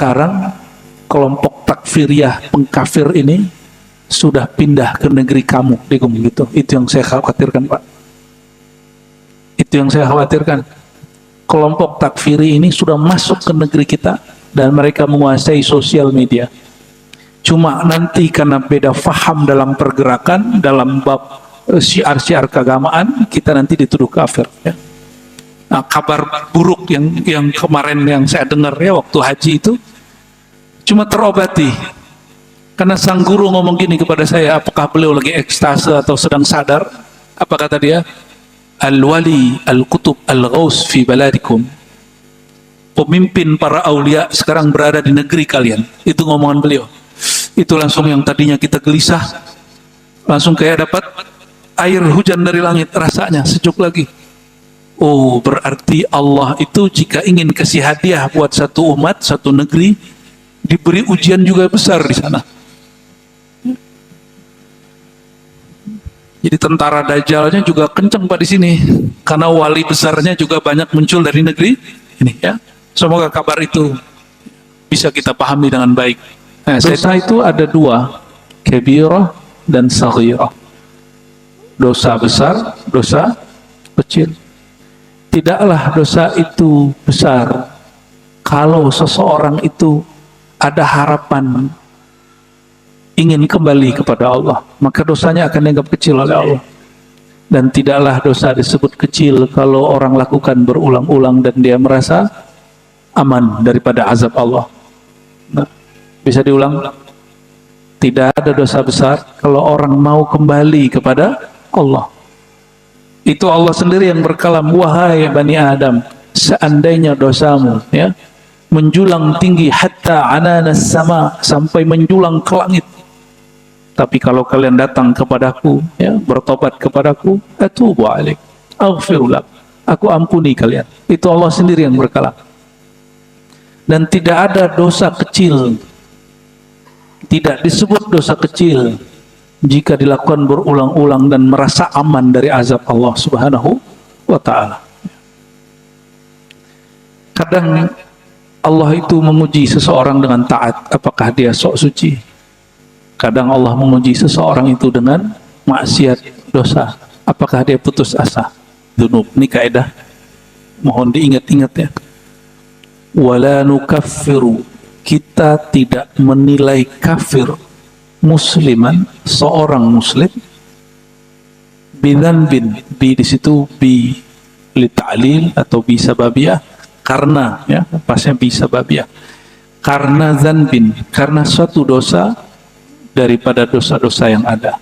sekarang kelompok takfiriyah pengkafir ini sudah pindah ke negeri kamu, gitu. Itu yang saya khawatirkan, Pak. Itu yang saya khawatirkan. Kelompok takfiri ini sudah masuk ke negeri kita dan mereka menguasai sosial media. Cuma nanti karena beda faham dalam pergerakan, dalam bab syiar-syiar keagamaan, kita nanti dituduh kafir. Ya. Nah, kabar buruk yang kemarin yang saya dengar ya waktu haji itu cuma terobati. Karena sang guru ngomong gini kepada saya, apakah beliau lagi ekstase atau sedang sadar? Apa kata dia? Al-wali al-kutub al-ghaus fi baladikum. Pemimpin para aulia sekarang berada di negeri kalian. Itu ngomongan beliau. Itu langsung yang tadinya kita gelisah, langsung kayak dapat air hujan dari langit, rasanya sejuk lagi. Oh, berarti Allah itu jika ingin kasih hadiah buat satu umat, satu negeri, diberi ujian juga besar di sana. Jadi tentara Dajjalnya juga kenceng Pak di sini, karena wali besarnya juga banyak muncul dari negeri ini ya. Semoga kabar itu bisa kita pahami dengan baik. Nah, dosa itu ada dua, kabirah dan saghirah. Dosa besar, dosa kecil. Tidaklah dosa itu besar kalau seseorang itu ada harapan ingin kembali kepada Allah, maka dosanya akan dianggap kecil oleh Allah. Dan tidaklah dosa disebut kecil kalau orang lakukan berulang-ulang dan dia merasa aman daripada azab Allah. Nah, bisa diulang? Tidak ada dosa besar kalau orang mau kembali kepada Allah. Itu Allah sendiri yang berkalam, wahai Bani Adam, seandainya dosamu ya menjulang tinggi hatta ananas sama, sampai menjulang ke langit, tapi kalau kalian datang kepadaku ya, bertobat kepadaku, atubu alaik, aghfirullah, aku ampuni kalian. Itu Allah sendiri yang berkalam. Dan tidak ada dosa kecil, tidak disebut dosa kecil jika dilakukan berulang-ulang dan merasa aman dari azab Allah Subhanahu wa ta'ala. Kadang Allah itu menguji seseorang dengan taat, apakah dia sok suci. Kadang Allah menguji seseorang itu dengan maksiat, dosa, apakah dia putus asa. Dzunub, ini kaidah mohon diingat-ingat ya. Wala nukaffiru, kita tidak menilai kafir musliman, seorang muslim, bidzanbin, bi di situ bi li ta'lil atau bi sababiyah, karena ya, pasnya bi sababiyah, karena dzanbin, karena suatu dosa daripada dosa-dosa yang ada.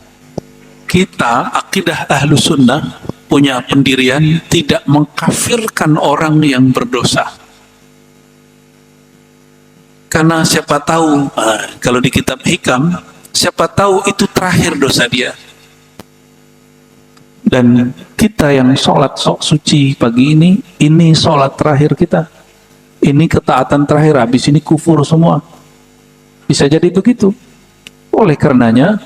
Kita akidah ahlu sunnah punya pendirian tidak mengkafirkan orang yang berdosa. Karena siapa tahu, kalau di kitab hikam, siapa tahu itu terakhir dosa dia. Dan kita yang sholat sok suci pagi ini sholat terakhir kita. Ini ketaatan terakhir, habis ini kufur semua. Bisa jadi begitu. Oleh karenanya,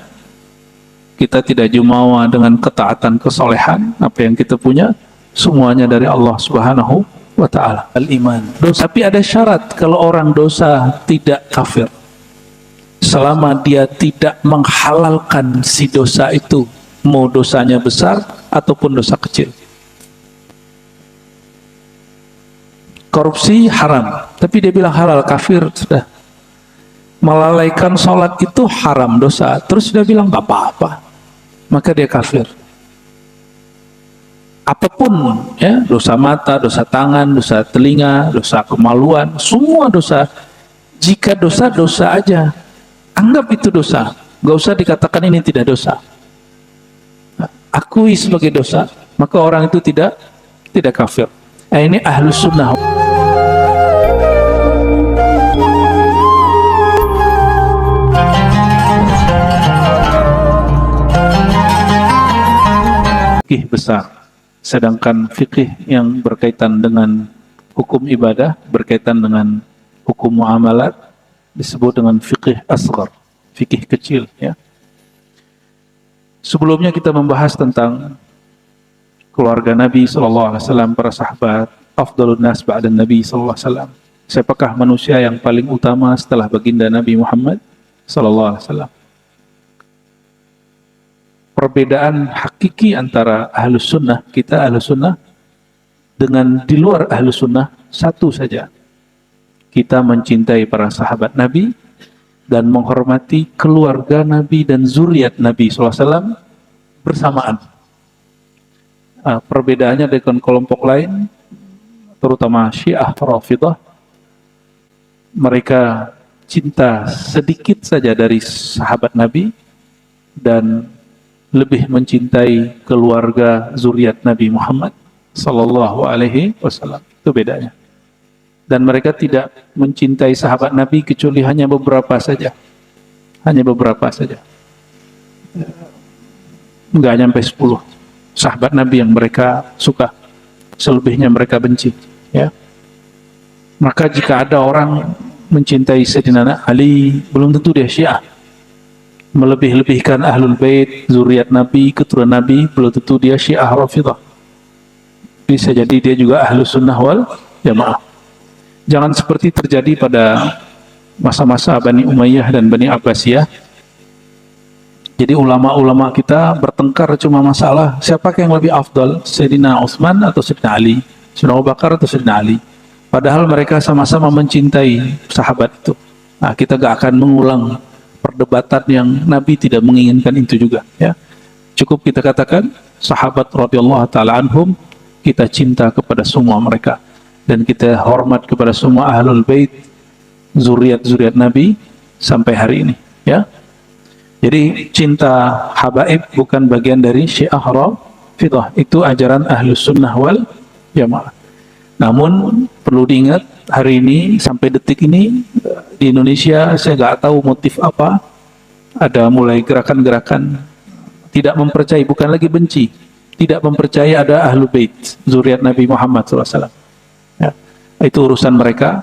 kita tidak jumawa dengan ketaatan kesolehan, apa yang kita punya, semuanya dari Allah Subhanahu wa ta'ala. Al-iman. Tapi ada syarat kalau orang dosa tidak kafir. Selama dia tidak menghalalkan si dosa itu, mau dosanya besar ataupun dosa kecil. Korupsi haram, tapi dia bilang halal, kafir sudah. Melalaikan sholat itu haram, dosa, terus dia bilang gak apa-apa, maka dia kafir. Apapun ya, dosa mata, dosa tangan, dosa telinga, dosa kemaluan, semua dosa. Jika dosa-dosa aja, anggap itu dosa, gak usah dikatakan ini tidak dosa. Akui sebagai dosa, maka orang itu tidak kafir. Nah, ini ahlus sunnah. Fikih besar, sedangkan fikih yang berkaitan dengan hukum ibadah, berkaitan dengan hukum muamalat, disebut dengan fikih asghar, fikih kecil ya. Sebelumnya kita membahas tentang keluarga Nabi SAW, para sahabat, afdalun nas ba'dan Nabi SAW. Siapakah manusia yang paling utama setelah baginda Nabi Muhammad sallallahu alaihi wasallam? Perbedaan hakiki antara ahlus sunnah, kita ahlus sunnah, dengan di luar ahlus sunnah satu saja. Kita mencintai para sahabat Nabi dan menghormati keluarga Nabi dan zuriat Nabi SAW bersamaan. Perbedaannya dengan kelompok lain, terutama Syiah Rafidah, mereka cinta sedikit saja dari sahabat Nabi dan lebih mencintai keluarga zuriat Nabi Muhammad sallallahu alaihi wasallam. Itu bedanya. Dan mereka tidak mencintai sahabat Nabi kecuali hanya beberapa saja. Hanya beberapa saja. Enggak nyampe 10 sahabat Nabi yang mereka suka. Selebihnya mereka benci, ya. Maka jika ada orang mencintai Sayyidina Ali, belum tentu dia Syiah. Melebih-lebihkan Ahlul Bait, zuriat Nabi, keturunan Nabi, belum tentu dia Syiah Rafidah. Bisa jadi dia juga Ahlus Sunnah wal Jamaah. Jangan seperti terjadi pada masa-masa Bani Umayyah dan Bani Abbasiyah. Jadi ulama-ulama kita bertengkar cuma masalah siapa yang lebih afdal, Sayyidina Utsman atau Sayyidina Ali, Sayyidina Abu Bakar atau Sayyidina Ali. Padahal mereka sama-sama mencintai sahabat itu. Nah, kita gak akan mengulang perdebatan yang Nabi tidak menginginkan itu juga, ya. Cukup kita katakan sahabat radhiyallahu taala anhum, kita cinta kepada semua mereka dan kita hormat kepada semua ahlul bait, zuriat Nabi sampai hari ini, ya. Jadi cinta habaib bukan bagian dari Syiah Rafidah, itu ajaran Ahlus Sunnah wal Jamaah. Namun perlu diingat, hari ini sampai detik ini di Indonesia saya nggak tahu motif apa, ada mulai gerakan-gerakan tidak mempercayai, bukan lagi benci, tidak mempercayai ada Ahlul Bait, zuriat Nabi Muhammad SAW. Ya, itu urusan mereka.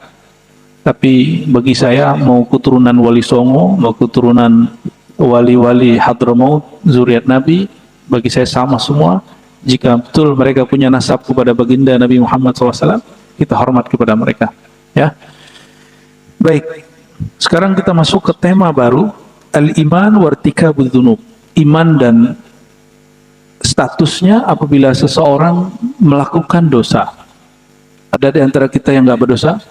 Tapi bagi saya, mau keturunan Wali Songo, mau keturunan wali-wali Hadramaut, zuriat Nabi, bagi saya sama semua. Jika betul mereka punya nasab kepada baginda Nabi Muhammad SAW, kita hormat kepada mereka, ya. Baik, sekarang kita masuk ke tema baru, al-iman wartikabudz dzunub. Iman dan statusnya apabila seseorang melakukan dosa. Ada di antara kita yang nggak berdosa?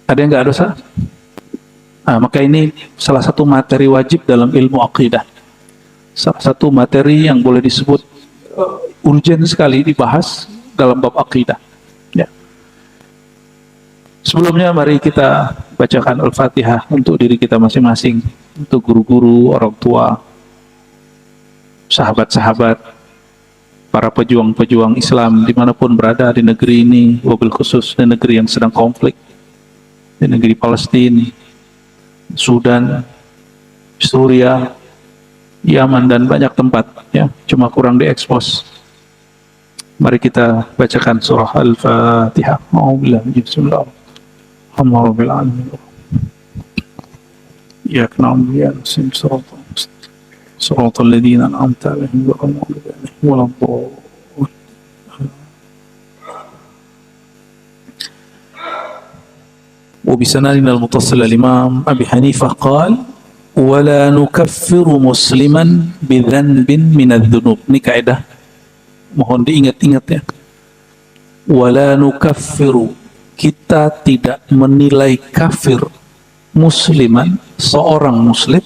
Ada yang nggak dosa? Nah, maka ini salah satu materi wajib dalam ilmu aqidah. Salah satu materi yang boleh disebut urgen sekali dibahas dalam bab akidah, ya. Sebelumnya mari kita bacakan Al-Fatihah untuk diri kita masing-masing, untuk guru-guru, orang tua, sahabat-sahabat, para pejuang-pejuang Islam dimanapun berada di negeri ini, wabil khusus di negeri yang sedang konflik, di negeri Palestina, Sudan, Suriah, Yaman dan banyak tempat, ya, cuma kurang diekspos. Mari kita bacakan surah Al-Fatihah. Bismillahirrahmanirrahim. Ya na'budu wa nasta'in siratal ladzina an'amta 'alaihim ghairil maghdubi 'alaihim waladdallin. Wa bi sanadina al-muttasil al-imam Abi Hanifah qala wala nukaffiru musliman bidhanbin minadz-dzunub. Ini kaidah mohon diingat-ingat, ya. Wala nukaffiru, kita tidak menilai kafir musliman, seorang muslim,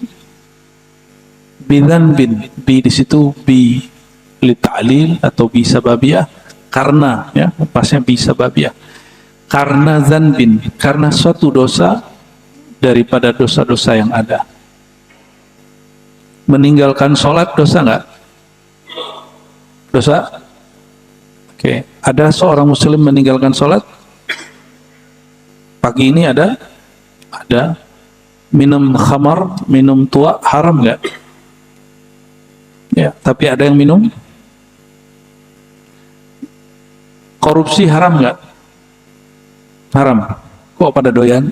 bidhanbin, bi di situ bi li ta'lil atau bi sababiyah, karena, ya, pasnya bi sababiyah, karena dzanbin, karena suatu dosa daripada dosa-dosa yang ada. Meninggalkan sholat dosa nggak? Dosa? Oke. Ada seorang muslim meninggalkan sholat? Pagi ini ada? Ada. Minum khamar, minum tua, haram nggak? Ya, tapi ada yang minum? Korupsi haram nggak? Haram. Kok pada doyan?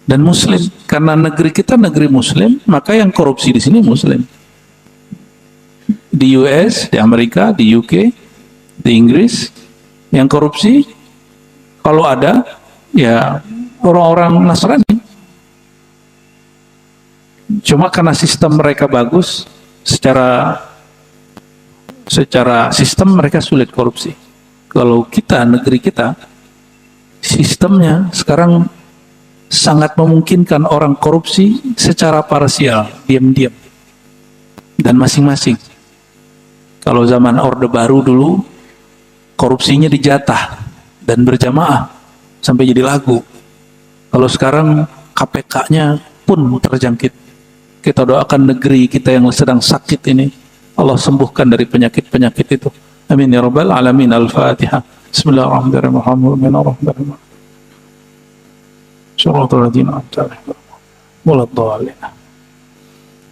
Dan muslim, karena negeri kita negeri muslim, maka yang korupsi di sini muslim. Di US, di Amerika, di UK, di Inggris, yang korupsi Kalau ada, ya orang-orang Nasrani. Cuma karena sistem mereka bagus, secara sistem mereka sulit korupsi. Kalau kita, negeri kita, sistemnya sekarang sangat memungkinkan orang korupsi secara parsial, diam-diam, dan masing-masing. Kalau zaman Orde Baru dulu, korupsinya dijatah dan berjamaah sampai jadi lagu. Kalau sekarang KPK-nya pun terjangkit. Kita doakan negeri kita yang sedang sakit ini, Allah sembuhkan dari penyakit-penyakit itu. Amin ya rabbal alamin. Al-Fatihah. Bismillahirrahmanirrahim.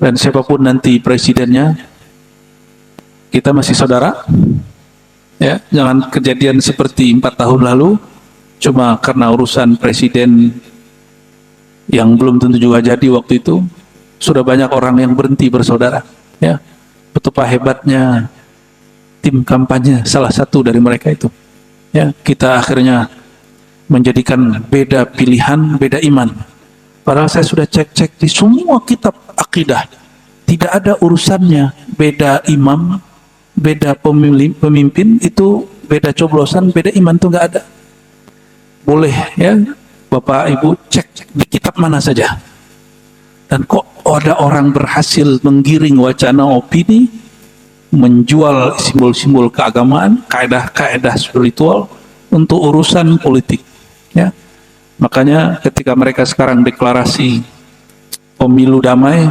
Dan siapapun nanti presidennya, kita masih saudara, ya. Jangan kejadian seperti 4 tahun lalu, cuma karena urusan presiden yang belum tentu juga jadi waktu itu, sudah banyak orang yang berhenti bersaudara, ya. Betapa hebatnya tim kampanye salah satu dari mereka itu, ya. Kita akhirnya menjadikan beda pilihan, beda iman. Padahal saya sudah cek-cek di semua kitab akidah, tidak ada urusannya beda imam, beda pemimpin, itu beda coblosan, beda iman, itu nggak ada. Boleh, ya, Bapak Ibu cek di kitab mana saja. Dan kok ada orang berhasil menggiring wacana opini, menjual simbol-simbol keagamaan, kaedah-kaedah spiritual untuk urusan politik, ya. Makanya ketika mereka sekarang deklarasi pemilu damai,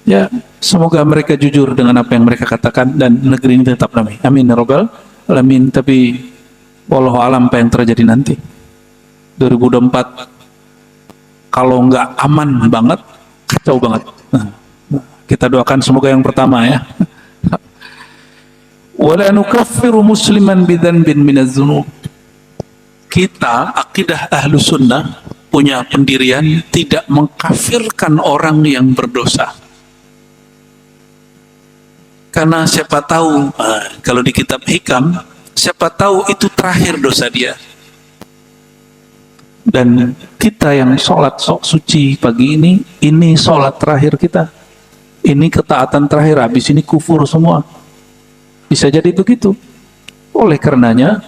ya, semoga mereka jujur dengan apa yang mereka katakan dan negeri ini tetap damai. Amin ya rabbal alamin. Tapi wallahu alam apa yang terjadi nanti 2024, kalau nggak aman banget, kacau banget. Nah, kita doakan semoga yang pertama, ya. Wala nukaffiru musliman bidzanbin minadz-dzunub. Kita, akidah ahlu sunnah, punya pendirian tidak mengkafirkan orang yang berdosa. Karena siapa tahu, kalau di kitab Hikam, siapa tahu itu terakhir dosa dia. Dan kita yang sholat sok suci pagi ini sholat terakhir kita. Ini ketaatan terakhir, habis ini kufur semua. Bisa jadi begitu. Oleh karenanya,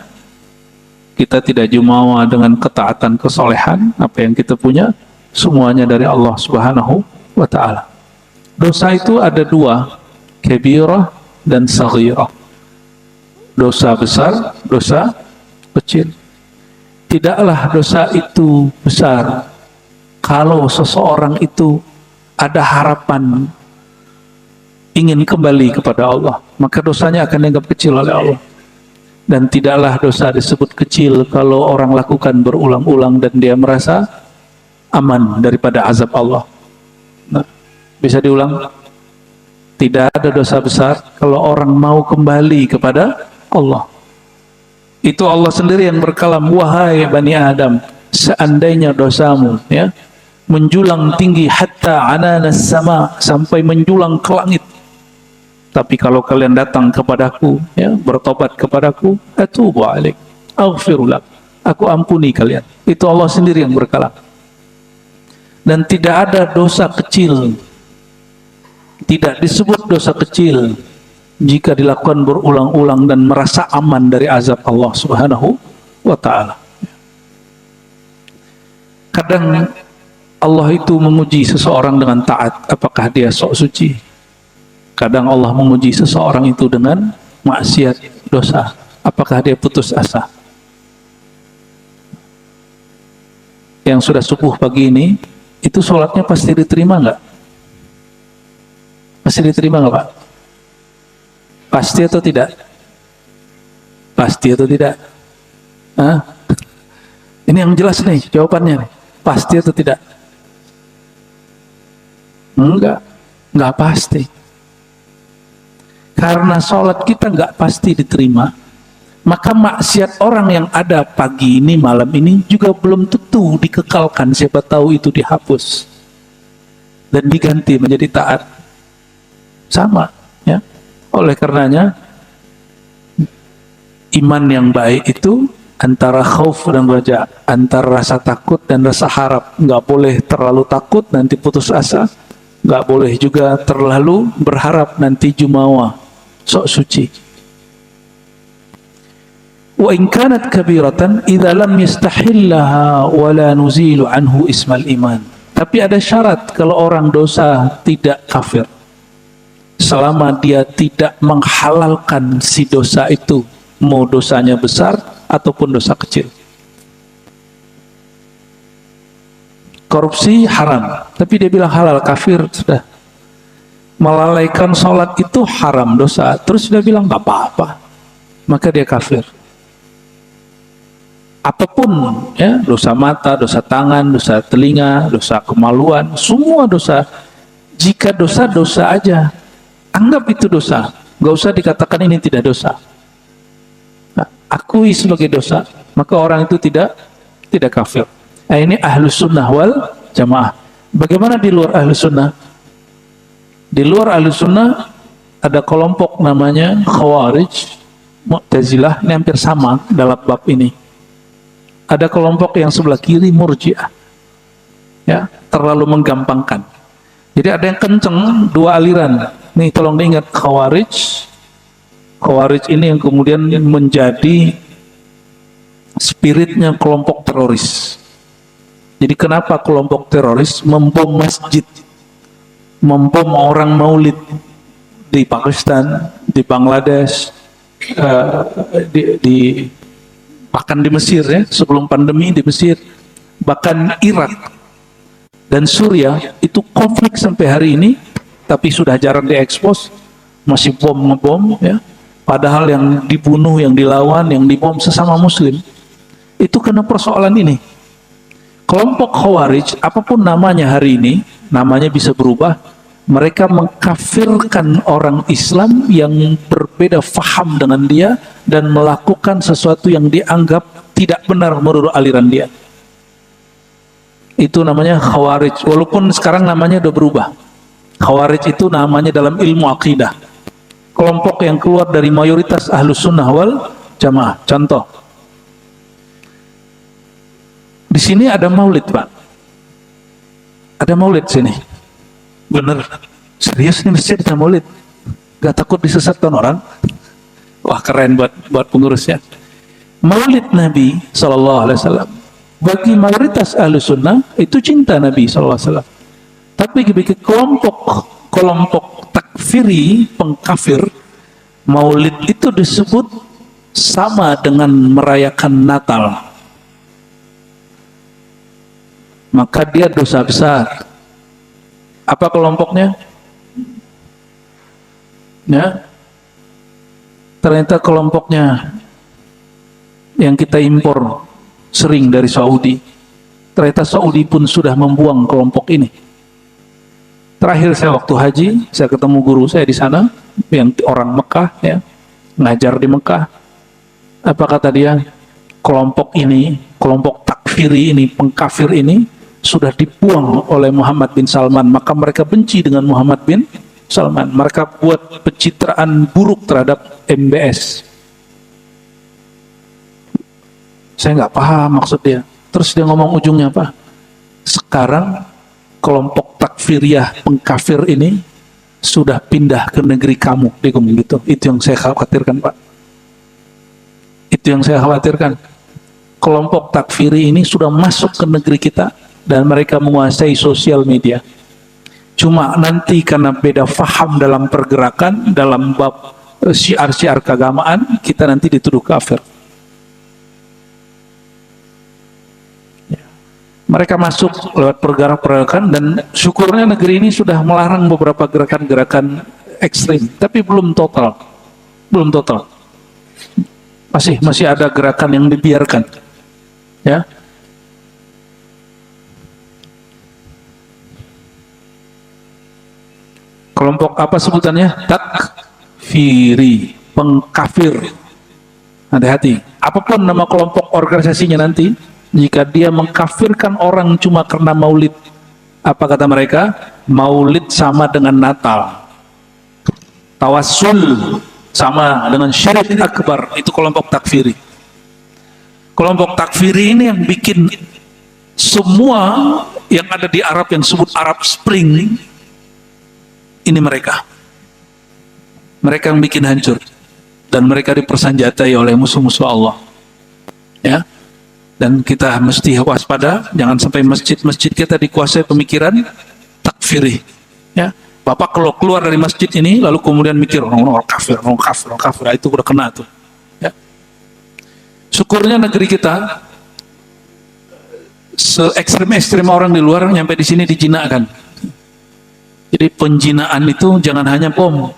kita tidak jumawa dengan ketaatan kesolehan, apa yang kita punya, semuanya dari Allah Subhanahu wa Ta'ala. Dosa itu ada dua, kabirah dan saghirah. Dosa besar, dosa kecil. Tidaklah dosa itu besar kalau seseorang itu ada harapan ingin kembali kepada Allah, maka dosanya akan dianggap kecil oleh Allah. Dan tidaklah dosa disebut kecil kalau orang lakukan berulang-ulang dan dia merasa aman daripada azab Allah. Nah, bisa diulang? Tidak ada dosa besar kalau orang mau kembali kepada Allah. Itu Allah sendiri yang berkalam, wahai Bani Adam, seandainya dosamu, ya, menjulang tinggi hatta ananas sama, sampai menjulang ke langit, tapi kalau kalian datang kepadaku, ya, bertobat kepadaku, atubu alaik, aghfirulak, aku ampuni kalian. Itu Allah sendiri yang berkalam. Dan tidak ada dosa kecil, tidak disebut dosa kecil jika dilakukan berulang-ulang dan merasa aman dari azab Allah Subhanahu wa Ta'ala. Kadang Allah itu menguji seseorang dengan taat, apakah dia sok suci. Kadang Allah menguji seseorang itu dengan maksiat, dosa, apakah dia putus asa. Yang sudah subuh pagi ini, itu sholatnya pasti diterima nggak? Pasti diterima nggak, Pak? Pasti atau tidak? Pasti atau tidak? Hah? Ini yang jelas nih jawabannya nih. Pasti atau tidak? Enggak pasti. Karena sholat kita nggak pasti diterima, maka maksiat orang yang ada pagi ini, malam ini juga belum tentu dikekalkan. Siapa tahu itu dihapus dan diganti menjadi taat. Sama, ya. Oleh karenanya, iman yang baik itu antara khauf dan raja, antara rasa takut dan rasa harap. Nggak boleh terlalu takut nanti putus asa, nggak boleh juga terlalu berharap nanti jumawa, sok suci. Wa in kanat kabiratan idza lam yastahillaha wa la nuzilu anhu ismal iman. Tapi ada syarat kalau orang dosa tidak kafir, selama dia tidak menghalalkan si dosa itu, mau dosanya besar ataupun dosa kecil. Korupsi haram, tapi dia bilang halal, kafir sudah. Melalaikan sholat itu haram, dosa, terus dia bilang nggak apa-apa, maka dia kafir. Apapun ya, dosa mata, dosa tangan, dosa telinga, dosa kemaluan, semua dosa. Jika dosa-dosa aja, anggap itu dosa, nggak usah dikatakan ini tidak dosa. Nah, akui sebagai dosa, maka orang itu tidak kafir. Nah, ini ahlus sunnah wal jamaah. Bagaimana di luar ahlus sunnah? Di luar ahlus sunnah ada kelompok namanya Khawarij, Mu'tazilah, ini hampir sama dalam bab ini. Ada kelompok yang sebelah kiri Murji'ah, ya, terlalu menggampangkan. Jadi ada yang kenceng, dua aliran. Nih tolong diingat, Khawarij ini yang kemudian menjadi spiritnya kelompok teroris. Jadi kenapa kelompok teroris membom masjid, membom orang maulid di Pakistan, di Bangladesh, bahkan di Mesir ya, sebelum pandemi di Mesir, bahkan Irak dan Suriah itu konflik sampai hari ini, tapi sudah jarang diekspos, masih ngebom ya. Padahal yang dibunuh, yang dilawan, yang dibom sesama Muslim. Itu karena persoalan ini. Kelompok Khawarij, apapun namanya hari ini, namanya bisa berubah. Mereka mengkafirkan orang Islam yang berbeda faham dengan dia dan melakukan sesuatu yang dianggap tidak benar menurut aliran dia. Itu namanya Khawarij. Walaupun sekarang namanya udah berubah. Khawarij itu namanya dalam ilmu akidah. Kelompok yang keluar dari mayoritas ahlus sunnah wal jamaah. Contoh. Di sini ada maulid, Pak. Ada maulid sini. Bener, serius nih masjid ada maulid, gak takut disesatkan orang? Wah keren buat pengurusnya. Maulid Nabi SAW bagi mayoritas ahlu sunnah itu cinta Nabi SAW. Tapi bagi kelompok takfiri, pengkafir, maulid itu disebut sama dengan merayakan Natal, maka dia dosa besar. Apa kelompoknya? Ya, ternyata kelompoknya yang kita impor sering dari Saudi. Ternyata Saudi pun sudah membuang kelompok ini. Terakhir saya waktu haji, saya ketemu guru saya di sana, yang orang Mekah, ya, ngajar di Mekah. Apa kata dia? Kelompok ini, kelompok takfiri ini, pengkafir ini, sudah dibuang oleh Muhammad bin Salman, maka mereka benci dengan Muhammad bin Salman. Mereka buat pencitraan buruk terhadap MBS. Saya nggak paham maksud dia. Terus dia ngomong ujungnya apa? Sekarang kelompok takfiriyah pengkafir ini sudah pindah ke negeri kamu. Dia ngomong gitu. Itu yang saya khawatirkan, Pak. Itu yang saya khawatirkan. Kelompok takfiri ini sudah masuk ke negeri kita dan mereka menguasai sosial media. Cuma nanti karena beda faham dalam pergerakan, dalam bab syiar-syiar keagamaan, kita nanti dituduh kafir. Ya. Mereka masuk lewat pergerakan dan syukurnya negeri ini sudah melarang beberapa gerakan-gerakan ekstrim, tapi belum total. Belum total. Masih ada gerakan yang dibiarkan. Ya. Kelompok apa sebutannya? Takfiri, pengkafir. Hati-hati. Apapun nama kelompok organisasinya nanti, jika dia mengkafirkan orang cuma karena maulid, apa kata mereka? Maulid sama dengan Natal. Tawassul sama dengan syirik akbar. Itu kelompok takfiri. Kelompok takfiri ini yang bikin semua yang ada di Arab yang disebut Arab Spring, ini mereka yang bikin hancur, dan mereka dipersenjatai oleh musuh-musuh Allah, ya. Dan kita mesti waspada, jangan sampai masjid-masjid kita dikuasai pemikiran takfiri, ya. Bapak kalau keluar dari masjid ini lalu kemudian mikir orang kafir, itu udah kena tuh, ya. Syukurnya negeri kita se-ekstrem orang di luar nyampe di sini dijinakkan. Jadi penjinaan itu jangan hanya bom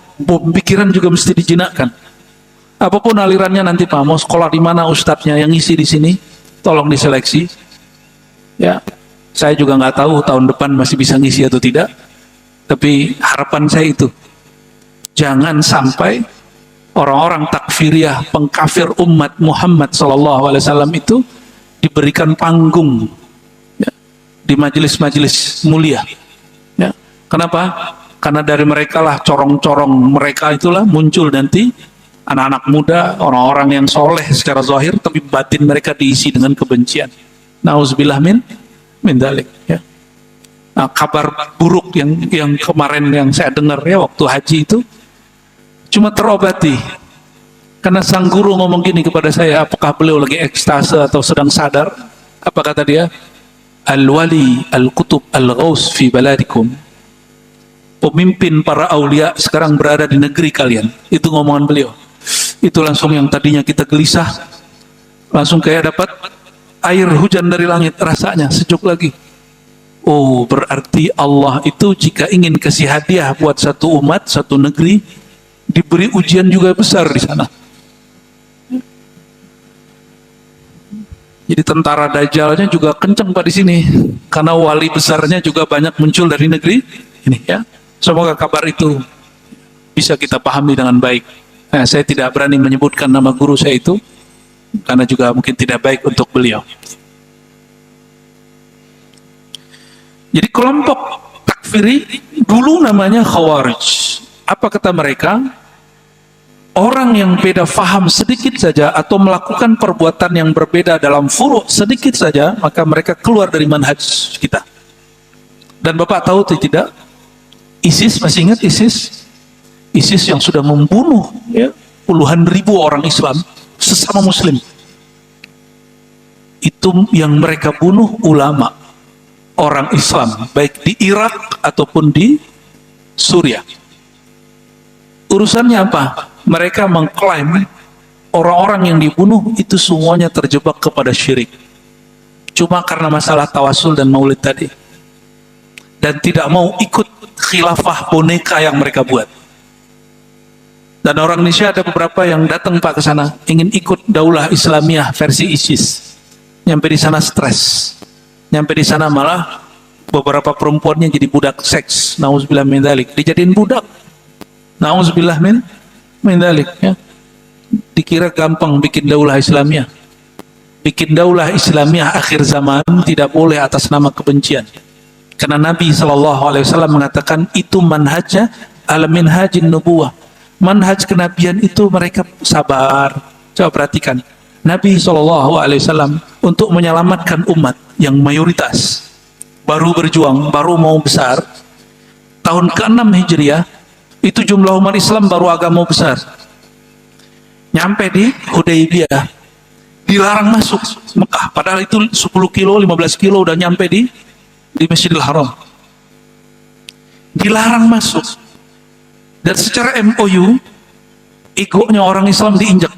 pikiran juga mesti dijinakkan. Apapun alirannya nanti Pak, mau sekolah di mana ustadznya yang ngisi di sini, tolong diseleksi. Ya, saya juga nggak tahu tahun depan masih bisa ngisi atau tidak. Tapi harapan saya itu, jangan sampai orang-orang takfiriyah, pengkafir umat Muhammad SAW itu diberikan panggung, ya, di majelis-majelis mulia. Ya. Kenapa? Karena dari mereka lah, corong-corong mereka itulah muncul nanti anak-anak muda, orang-orang yang soleh secara zahir, tapi batin mereka diisi dengan kebencian. Nauzubillah min dalik. Ya. Nah, kabar buruk yang kemarin yang saya dengar ya waktu haji itu cuma terobati karena sang guru ngomong gini kepada saya, apakah beliau lagi ekstase atau sedang sadar? Apa kata dia? Al-wali al-kutub al-ghaus fi baladikum. Pemimpin para aulia sekarang berada di negeri kalian. Itu ngomongan beliau. Itu langsung yang tadinya kita gelisah, langsung kayak dapat air hujan dari langit, rasanya sejuk lagi. Oh, berarti Allah itu jika ingin kasih hadiah buat satu umat, satu negeri, diberi ujian juga besar di sana. Jadi tentara Dajjalnya juga kenceng Pak di sini, karena wali besarnya juga banyak muncul dari negeri ini, ya. Semoga kabar itu bisa kita pahami dengan baik. Nah, saya tidak berani menyebutkan nama guru saya itu, karena juga mungkin tidak baik untuk beliau. Jadi kelompok takfiri dulu namanya Khawarij. Apa kata mereka? Orang yang beda faham sedikit saja atau melakukan perbuatan yang berbeda dalam furu' sedikit saja, maka mereka keluar dari manhaj kita. Dan Bapak tahu atau tidak? ISIS, masih ingat ISIS? ISIS yang sudah membunuh, ya, puluhan ribu orang Islam, sesama Muslim. Itu yang mereka bunuh ulama, orang Islam, baik di Irak ataupun di Suriah. Urusannya apa? Mereka mengklaim orang-orang yang dibunuh itu semuanya terjebak kepada syirik. Cuma karena masalah tawasul dan maulid tadi. Dan tidak mau ikut khilafah boneka yang mereka buat. Dan orang Indonesia ada beberapa yang datang Pak ke sana, ingin ikut daulah Islamiyah versi ISIS. Nyampe di sana stres. Nyampe di sana malah beberapa perempuannya jadi budak seks. Nauzubillah min dzalik. Dijadiin budak. Nauzubillah min dalik, ya. Dikira gampang bikin daulah Islamiyah. Bikin daulah Islamiyah akhir zaman tidak boleh atas nama kebencian. Karena Nabi SAW mengatakan itu manhajnya al-minhajin nubuwah. Manhaj kenabian itu mereka sabar. Coba perhatikan. Nabi SAW untuk menyelamatkan umat yang mayoritas baru berjuang, baru mau besar, tahun ke-6 Hijriah, itu jumlah umat Islam baru agama besar. Nyampe di Hudaybiyah, dilarang masuk Mekah. Padahal itu 10 kilo, 15 kilo udah nyampe di Masjidil Haram. Dilarang masuk. Dan secara MOU, egonya orang Islam diinjak.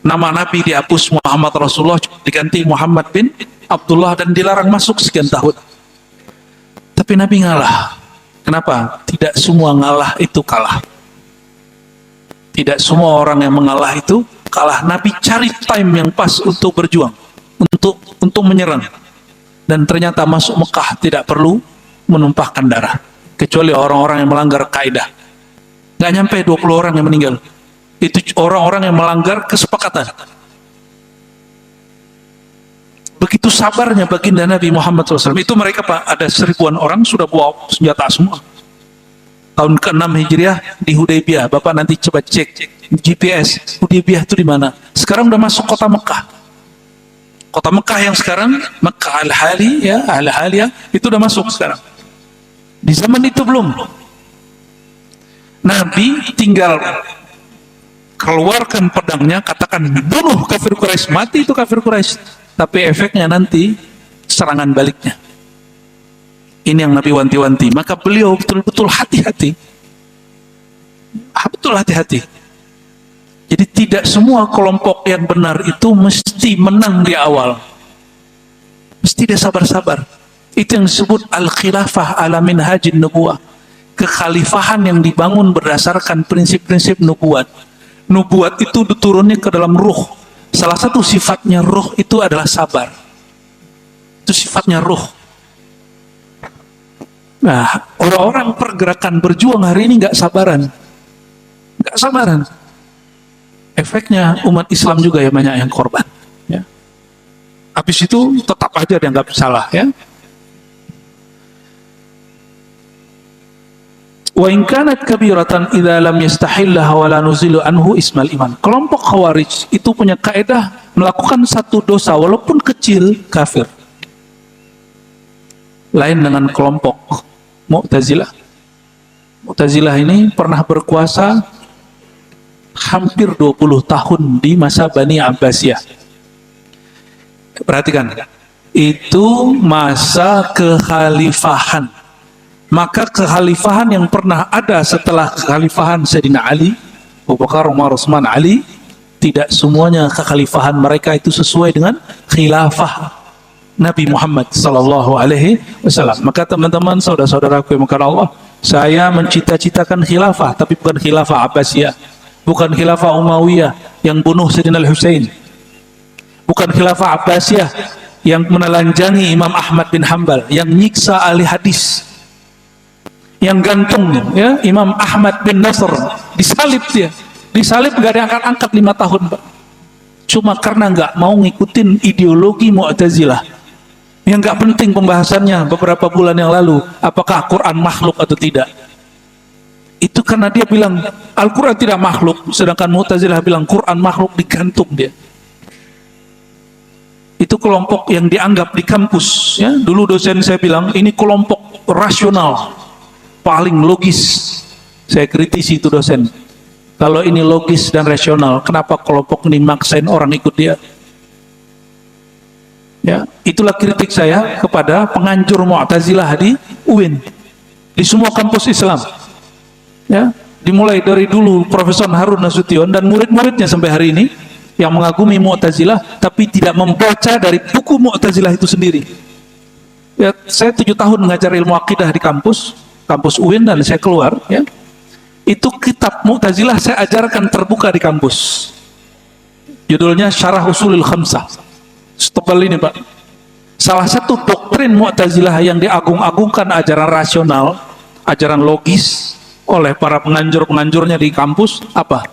Nama Nabi dihapus, Muhammad Rasulullah diganti Muhammad bin Abdullah, dan dilarang masuk sekian tahun. Tapi Nabi ngalah. Kenapa? Tidak semua ngalah itu kalah. Tidak semua orang yang mengalah itu kalah. Nabi cari time yang pas untuk berjuang, untuk menyerang. Dan ternyata masuk Mekah tidak perlu menumpahkan darah, kecuali orang-orang yang melanggar kaidah. Nggak nyampe 20 orang yang meninggal. Itu orang-orang yang melanggar kesepakatan. Begitu sabarnya baginda Nabi Muhammad SAW. Itu mereka Pak, ada 1000-an orang sudah bawa senjata semua. Tahun ke-6 Hijriah di Hudaybiyah. Bapak nanti coba cek GPS Hudaybiyah itu di mana. Sekarang udah masuk kota Mekah. Kota Mekah yang sekarang Mekah Al-Hali ya, Al-Haliyah itu udah masuk sekarang. Di zaman itu belum. Nabi tinggal keluarkan pedangnya, katakan bunuh kafir Quraisy, mati itu kafir Quraisy. Tapi efeknya nanti serangan baliknya. Ini yang Nabi wanti-wanti. Maka beliau betul-betul hati-hati. Betul hati-hati. Jadi tidak semua kelompok yang benar itu mesti menang di awal. Mesti dia sabar-sabar. Itu yang disebut al-khilafah ala minhajin nubuwah. Kekhalifahan yang dibangun berdasarkan prinsip-prinsip nubuat. Nubuat itu diturunnya ke dalam ruh. Salah satu sifatnya ruh itu adalah sabar. Itu sifatnya ruh. Nah, orang-orang pergerakan berjuang hari ini nggak sabaran. Nggak sabaran. Efeknya umat Islam juga ya banyak yang korban. Ya. Habis itu tetap aja dianggap salah. Ya. Wa in kanat kabiratan idza lam yastahillaha wa la nuzilu anhu ismal iman. Kelompok Khawarij itu punya kaidah melakukan satu dosa walaupun kecil kafir. Lain dengan kelompok Mu'tazilah. Mu'tazilah ini pernah berkuasa hampir 20 tahun di masa Bani Abbasiyah. Perhatikan, itu masa kekhalifahan. Maka kekhalifahan yang pernah ada setelah kekhalifahan Sayyidina Ali, Abu Bakar, Umar, Utsman, Ali, tidak semuanya kekhalifahan mereka itu sesuai dengan khilafah Nabi Muhammad sallallahu alaihi wasallam. Maka teman-teman, saudara-saudaraku yang mengasihi Allah, saya mencita-citakan khilafah, tapi bukan khilafah Abbasiyah, bukan khilafah Umayyah yang bunuh Sayyidina Al-Husain, bukan khilafah Abbasiyah yang menelanjangi Imam Ahmad bin Hanbal, yang nyiksa ahli hadis, yang gantung ya Imam Ahmad bin Nasr, disalib dia, disalib gak diangkat-angkat 5 tahun Pak. Cuma karena nggak mau ngikutin ideologi Mu'tazilah yang nggak penting pembahasannya beberapa bulan yang lalu, apakah Quran makhluk atau tidak. Itu karena dia bilang Al-Quran tidak makhluk, sedangkan Mu'tazilah bilang Quran makhluk, digantung dia. Itu kelompok yang dianggap di kampus ya. Dulu dosen saya bilang ini kelompok rasional, paling logis. Saya kritisi itu dosen. Kalau ini logis dan rasional, kenapa kelompok ini maksain orang ikut dia? Ya, itulah kritik saya kepada penganjur Mu'tazilah di UIN, di semua kampus Islam. Ya, dimulai dari dulu Profesor Harun Nasution dan murid-muridnya sampai hari ini yang mengagumi Mu'tazilah tapi tidak membaca dari buku Mu'tazilah itu sendiri. Ya, saya 7 tahun mengajar ilmu akidah di kampus UIN dan saya keluar ya. Itu kitab Mu'tazilah saya ajarkan terbuka di kampus. Judulnya Syarah Usulul Khamsah. Setebal ini Pak. Salah satu doktrin Mu'tazilah yang diagung-agungkan ajaran rasional, ajaran logis oleh para penganjur-penganjurnya di kampus apa?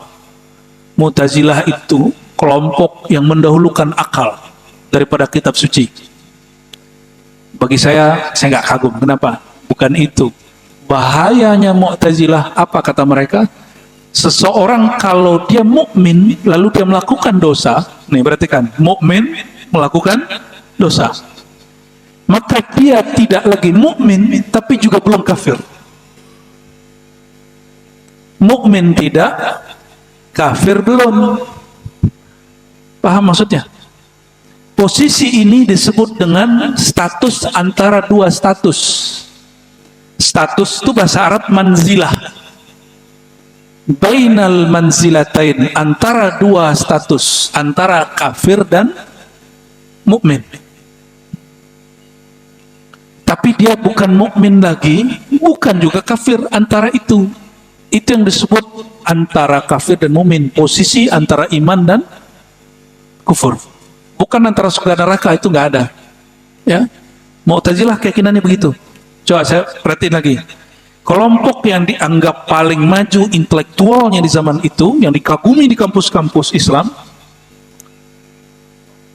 Mu'tazilah itu kelompok yang mendahulukan akal daripada kitab suci. Bagi saya nggak kagum. Kenapa? Bukan itu. Bahayanya Mu'tazilah apa kata mereka? Seseorang kalau dia mukmin lalu dia melakukan dosa, nih perhatikan, mukmin melakukan dosa, maka dia tidak lagi mukmin tapi juga belum kafir. Mukmin tidak, kafir belum. Paham maksudnya? Posisi ini disebut dengan status antara dua status. Status itu bahasa Arab manzilah. Bainal manzilatain, antara dua status, antara kafir dan mukmin. Tapi dia bukan mukmin lagi, bukan juga kafir, antara itu. Itu yang disebut antara kafir dan mukmin, posisi antara iman dan kufur. Bukan antara surga dan neraka, itu nggak ada. Ya, Mu'tazilah keyakinannya begitu. Coba saya perhatiin lagi. Kelompok yang dianggap paling maju intelektualnya di zaman itu, yang dikagumi di kampus-kampus Islam,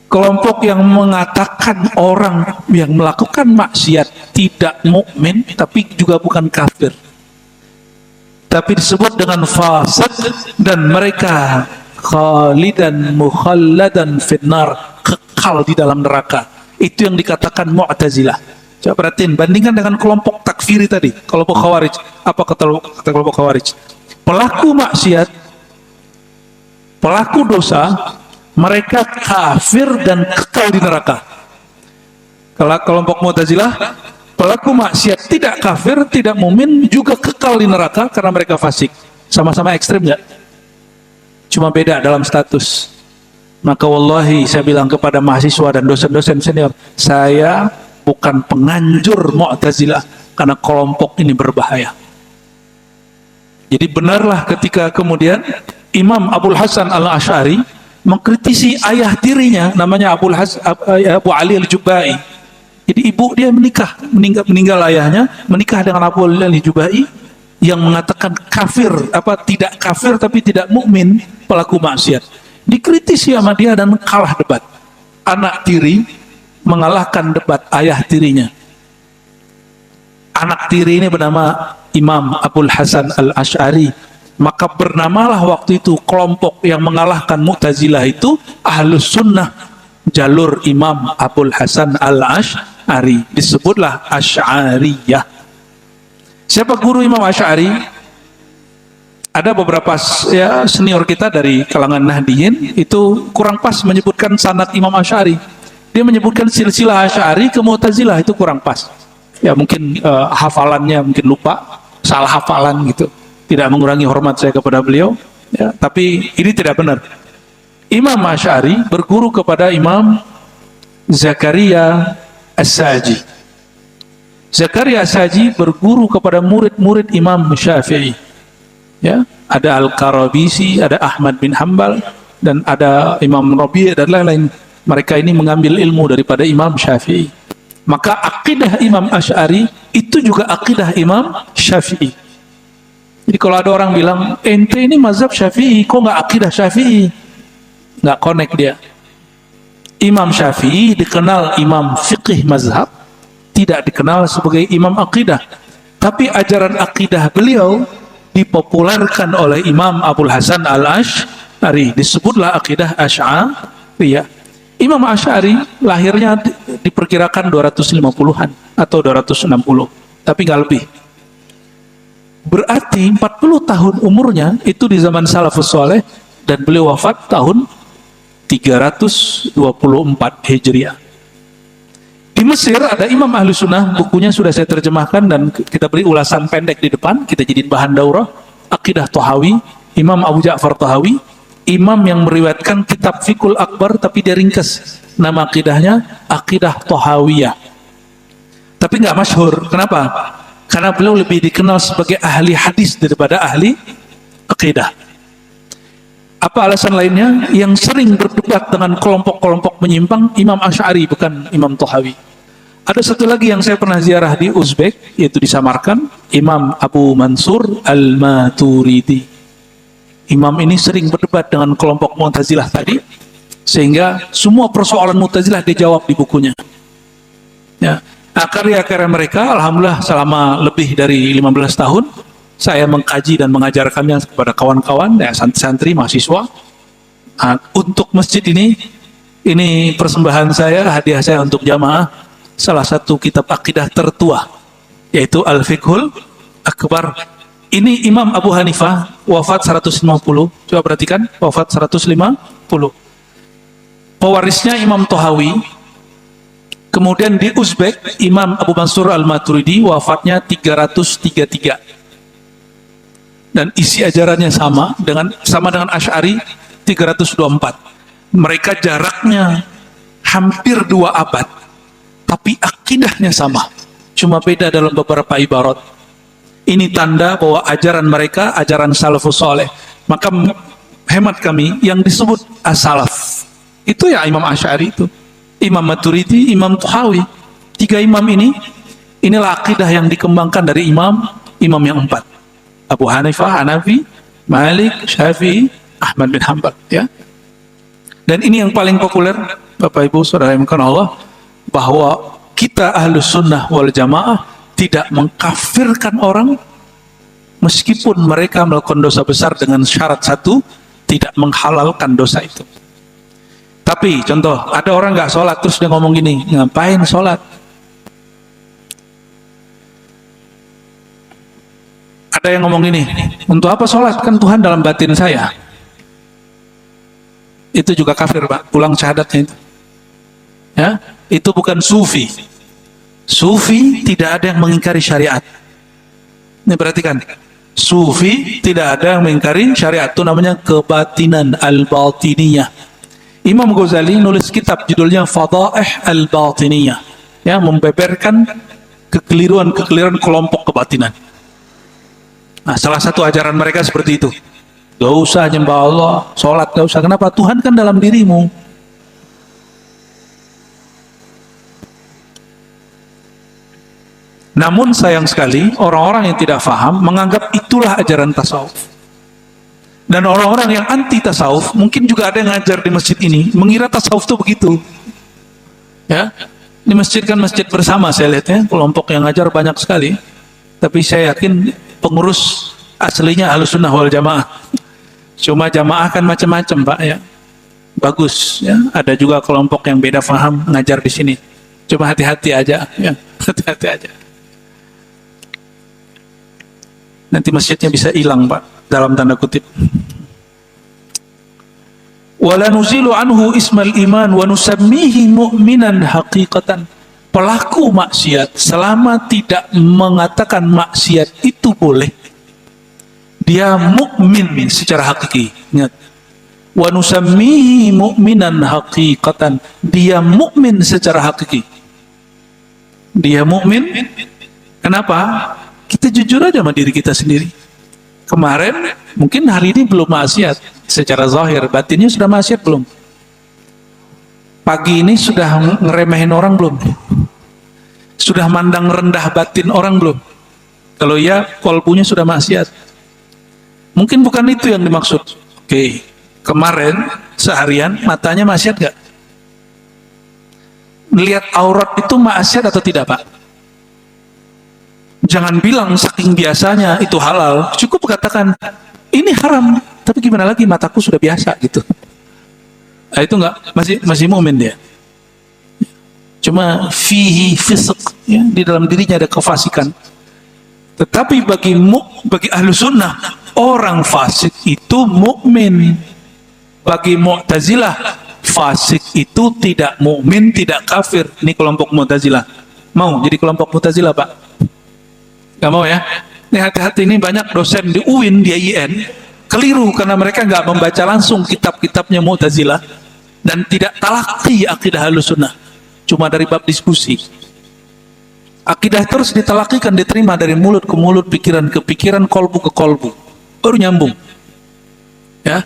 kelompok yang mengatakan orang yang melakukan maksiat tidak mukmin tapi juga bukan kafir, tapi disebut dengan fasik, dan mereka khalidan mukhalladan finnar, kekal di dalam neraka. Itu yang dikatakan Mu'tazilah. Coba perhatiin, bandingkan dengan kelompok takfiri tadi, kelompok Khawarij. Apa kata kelompok Khawarij? Pelaku maksiat, pelaku dosa, mereka kafir dan kekal di neraka. Kalau kelompok Mu'tazilah, pelaku maksiat tidak kafir, tidak mukmin, juga kekal di neraka karena mereka fasik. Sama-sama ekstrim nggak? Cuma beda dalam status. Maka wallahi saya bilang kepada mahasiswa dan dosen-dosen senior, saya bukan penganjur Mu'tazilah karena kelompok ini berbahaya. Jadi benarlah ketika kemudian Imam Abul Hasan Al-Asy'ari mengkritisi ayah tirinya, namanya Abu Ali Al-Jubai. Jadi ibu dia meninggal ayahnya, menikah dengan Abu Ali Al-Jubai yang mengatakan kafir, tidak kafir tapi tidak mukmin, pelaku maksiat. Dikritisi sama dia dan kalah debat. Anak tiri mengalahkan debat ayah tirinya. Anak tiri ini bernama Imam Abul Hasan Al-Asy'ari. Maka bernamalah waktu itu kelompok yang mengalahkan Mu'tazilah itu Ahlus Sunnah, jalur Imam Abul Hasan Al-Asy'ari. Disebutlah Asy'ariyah. Siapa guru Imam Asy'ari? Ada beberapa senior kita dari kalangan Nahdiyin itu kurang pas menyebutkan sanad Imam Asy'ari. Dia menyebutkan silsilah Asy'ari ke Mu'tazilah, itu kurang pas. Ya mungkin hafalannya mungkin lupa, salah hafalan gitu. Tidak mengurangi hormat saya kepada beliau, ya, tapi ini tidak benar. Imam Asy'ari berguru kepada Imam Zakaria As-Saji. Zakaria As-Saji berguru kepada murid-murid Imam Syafi'i. Ya, ada Al-Karabisi, ada Ahmad bin Hanbal, dan ada Imam Rabi' dan lain-lain. Mereka ini mengambil ilmu daripada Imam Syafi'i. Maka akidah Imam Asy'ari itu juga akidah Imam Syafi'i. Jadi kalau ada orang bilang, ente ini mazhab Syafi'i, kok nggak akidah Syafi'i? Nggak connect dia. Imam Syafi'i dikenal imam fiqih mazhab, tidak dikenal sebagai imam akidah. Tapi ajaran akidah beliau dipopulerkan oleh Imam Abul Hasan Al-Asy'ari, disebutlah akidah Asy'ariyah. Imam Asy'ari lahirnya diperkirakan 250-an atau 260, tapi nggak lebih. Berarti 40 tahun umurnya itu di zaman Salafus Saleh, dan beliau wafat tahun 324 Hijriah. Di Mesir ada Imam Ahlu Sunnah, bukunya sudah saya terjemahkan dan kita beri ulasan pendek di depan, kita jadiin bahan daurah. Akidah Thahawi, Imam Abu Ja'far Thahawi, imam yang meriwayatkan kitab Fiqhul Akbar tapi dia ringkas. Nama akidahnya Akidah Thahawiyah. Tapi nggak masyhur. Kenapa? Karena beliau lebih dikenal sebagai ahli hadis daripada ahli akidah. Apa alasan lainnya? Yang sering berdebat dengan kelompok-kelompok menyimpang Imam Asy'ari, bukan Imam Thahawi. Ada satu lagi yang saya pernah ziarah di Uzbek, yaitu di Samarkand, Imam Abu Mansur Al-Maturidi. Imam ini sering berdebat dengan kelompok Mu'tazilah tadi, sehingga semua persoalan Mu'tazilah dijawab di bukunya. Ya, karya-karya mereka, alhamdulillah selama lebih dari 15 tahun, saya mengkaji dan mengajarkannya kepada kawan-kawan, ya, santri-santri, mahasiswa. Untuk masjid ini persembahan saya, hadiah saya untuk jamaah, salah satu kitab akidah tertua, yaitu Al-Fiqhul Akbar. Ini Imam Abu Hanifah, wafat 150, coba perhatikan, wafat 150. Pewarisnya Imam Thahawi. Kemudian di Uzbek, Imam Abu Mansur Al-Maturidi, wafatnya 333. Dan isi ajarannya sama dengan Asy'ari, 324. Mereka jaraknya hampir 2 abad, tapi akidahnya sama, cuma beda dalam beberapa ibarat. Ini tanda bahwa ajaran mereka ajaran salafus saleh. Maka hemat kami, yang disebut as-salaf itu ya Imam Asy'ari itu, Imam Maturidi, Imam Thahawi. 3 imam inilah akidah yang dikembangkan dari imam yang 4. Abu Hanifah, Hanafi, Malik, Syafi'i, Ahmad bin Hanbal, ya. Dan ini yang paling populer, Bapak Ibu Saudara yang dimuliakan Allah, bahwa kita Ahlus Sunnah wal Jamaah tidak mengkafirkan orang meskipun mereka melakukan dosa besar, dengan syarat satu, tidak menghalalkan dosa itu. Tapi contoh, ada orang nggak sholat terus dia ngomong gini, ngapain sholat? Ada yang ngomong gini, untuk apa sholat? Kan Tuhan dalam batin saya. Itu juga kafir, Pak. Pulang syahadatnya itu. Ya, itu bukan sufi. Sufi tidak ada yang mengingkari syariat. Ini perhatikan. Sufi tidak ada yang mengingkari syariat. Itu namanya kebatinan al-batiniyah. Imam Ghazali nulis kitab judulnya Fadaih al-Batiniyah. Ya, membeberkan kekeliruan-kekeliruan kelompok kebatinan. Nah, salah satu ajaran mereka seperti itu. Gak usah nyembah Allah, sholat gak usah. Kenapa? Tuhan kan dalam dirimu. Namun sayang sekali, orang-orang yang tidak faham menganggap itulah ajaran tasawuf. Dan orang-orang yang anti tasawuf, mungkin juga ada yang ngajar di masjid ini, mengira tasawuf itu begitu. Ya, di masjid kan masjid bersama saya lihat ya, kelompok yang ngajar banyak sekali. Tapi saya yakin pengurus aslinya Ahlussunnah wal Jamaah. Cuma jamaah kan macam-macam, Pak, ya. Bagus ya, ada juga kelompok yang beda faham ngajar di sini. Cuma hati-hati aja ya, hati-hati aja. Nanti masjidnya bisa hilang, Pak, dalam tanda kutip. Wala nuzilu anhu ismal iman wa nusammihi mu'minan haqiqatan. Pelaku maksiat selama tidak mengatakan maksiat itu boleh, dia mukmin secara hakiki. Ingat, wa nusammihi mu'minan haqiqatan, dia mukmin secara hakiki. Dia mukmin. Kenapa? Kita jujur aja sama diri kita sendiri. Kemarin, mungkin hari ini belum maksiat secara zahir, batinnya sudah maksiat belum? Pagi ini sudah ngeremehin orang belum? Sudah mandang rendah batin orang belum? Kalau ya, kolbunya sudah maksiat. Mungkin bukan itu yang dimaksud. Oke, kemarin seharian matanya maksiat gak? Melihat aurat itu maksiat atau tidak, Pak? Jangan bilang saking biasanya itu halal, cukup katakan ini haram, tapi gimana lagi, mataku sudah biasa gitu. Nah, itu enggak, masih mukmin dia. Cuma fihi fisq, ya, di dalam dirinya ada kefasikan. Tetapi bagi Ahlussunnah, orang fasik itu mukmin. Bagi Mu'tazilah, fasik itu tidak mukmin, tidak kafir. Ini kelompok Mu'tazilah. Mau jadi kelompok Mu'tazilah, Pak? Gak mau ya? Ini hati-hati, ini banyak dosen di UIN, di IAIN keliru karena mereka nggak membaca langsung kitab-kitabnya Mu'tazilah dan tidak talaki akidah Ahlussunnah, cuma dari bab diskusi. Akidah terus ditalakikan, diterima dari mulut ke mulut, pikiran ke pikiran, kolbu ke kolbu, baru nyambung. Ya.